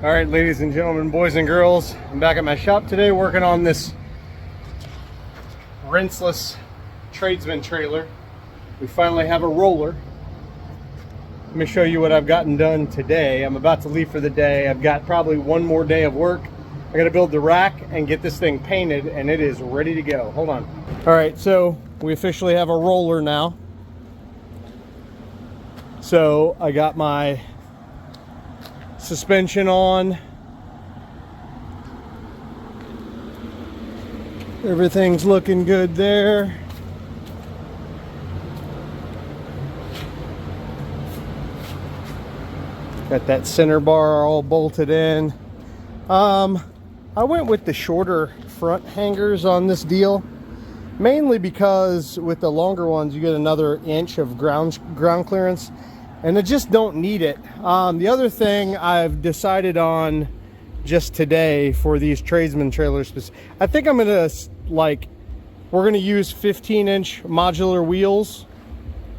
All right, ladies and gentlemen, boys and girls, I'm back at my shop today working on this rinseless tradesman trailer. We finally have a roller. Let me show you what I've gotten done today. I'm about to leave for the day. I've got probably one more day of work. I got to build the rack and get this thing painted, and it is ready to go. Hold on. All right, so we officially have a roller now. So I got my suspension on. Everything's looking good there. Got that center bar all bolted in. I went with the shorter front hangers on this deal, mainly because with the longer ones you get another inch of ground clearance, and I just don't need it. The other thing I've decided on just today for these tradesman trailers, I think I'm gonna we're gonna use 15-inch modular wheels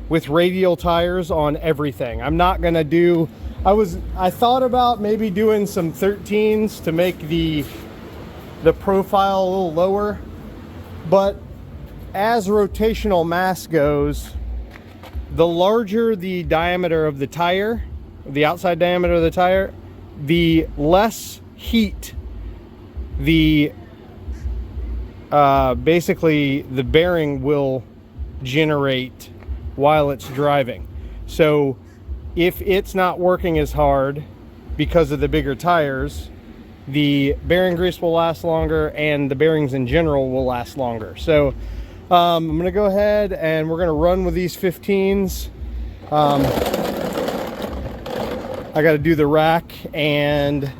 with radial tires on everything. I'm not gonna do, I thought about maybe doing some 13s to make the profile a little lower, but as rotational mass goes, the larger the diameter of the tire, the outside diameter of the tire, the less heat basically the bearing will generate while it's driving. So if it's not working as hard because of the bigger tires, the bearing grease will last longer and the bearings in general will last longer. So I'm gonna go ahead and we're gonna run with these 15s. I gotta do the rack and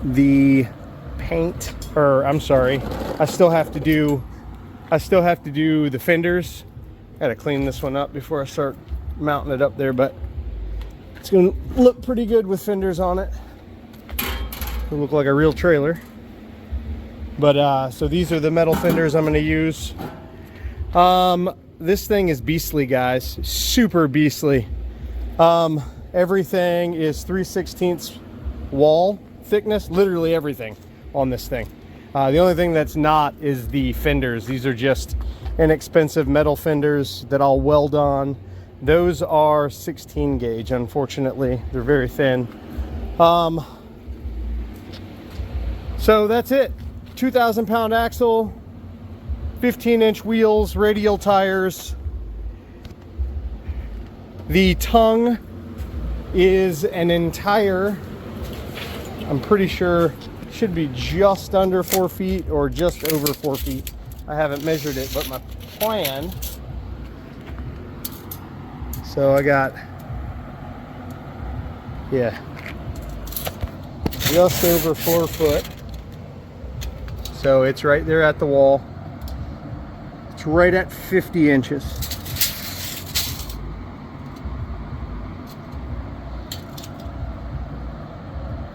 the paint, or I'm sorry, I still have to do the fenders. Gotta clean this one up before I start mounting it up there, but it's gonna look pretty good with fenders on it. It'll look like a real trailer. But so these are the metal fenders I'm gonna use. This thing is beastly, guys, super beastly. Everything is 3/16 wall thickness, literally everything on this thing. The only thing that's not is the fenders. These are just inexpensive metal fenders that I'll weld on. Those are 16 gauge, unfortunately. They're very thin. So that's it. 2,000 pound axle, 15-inch wheels, radial tires. The tongue is an entire, I'm pretty sure, should be just under 4 feet or just over 4 feet. I haven't measured it, but my plan. So I got, yeah, just over 4 foot. So it's right there at the wall. It's right at 50 inches.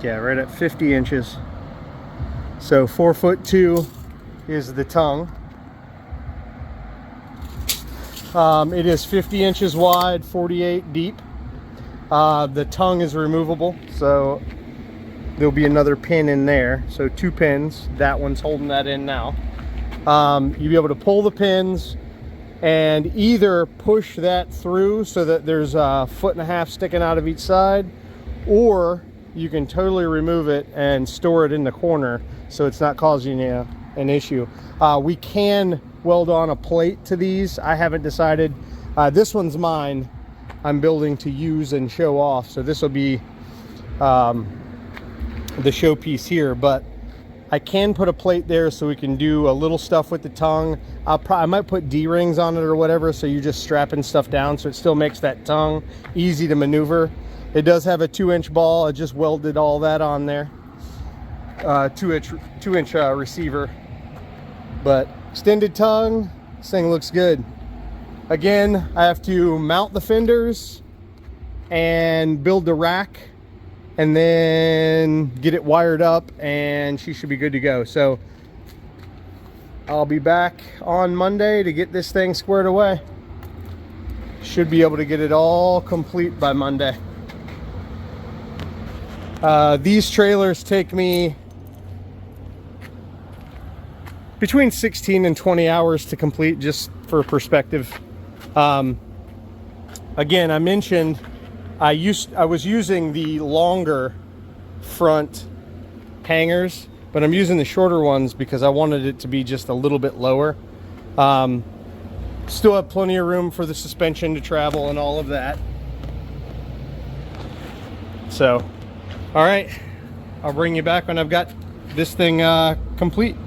Yeah, right at 50 inches. So 4'2" is the tongue. It is 50 inches wide, 48 deep. The tongue is removable, so there'll be another pin in there. So 2 pins. That one's holding that in now. You'll be able to pull the pins and either push that through so that there's a 1.5 feet sticking out of each side, or you can totally remove it and store it in the corner so it's not causing you an issue. We can weld on a plate to these. I haven't decided. This one's mine. I'm building to use and show off, so this will be the showpiece here, but I can put a plate there so we can do a little stuff with the tongue. I might put D-rings on it or whatever, so you're just strapping stuff down so it still makes that tongue easy to maneuver. It does have a 2-inch ball. I just welded all that on there. 2-inch receiver. But extended tongue, this thing looks good. Again, I have to mount the fenders and build the rack and then get it wired up, and she should be good to go. So I'll be back on Monday to get this thing squared away. Should be able to get it all complete by Monday. These trailers take me between 16 and 20 hours to complete, just for perspective. Again, I mentioned I was using the longer front hangers, but I'm using the shorter ones because I wanted it to be just a little bit lower. Still have plenty of room for the suspension to travel and all of that. So, all right, I'll bring you back when I've got this thing complete.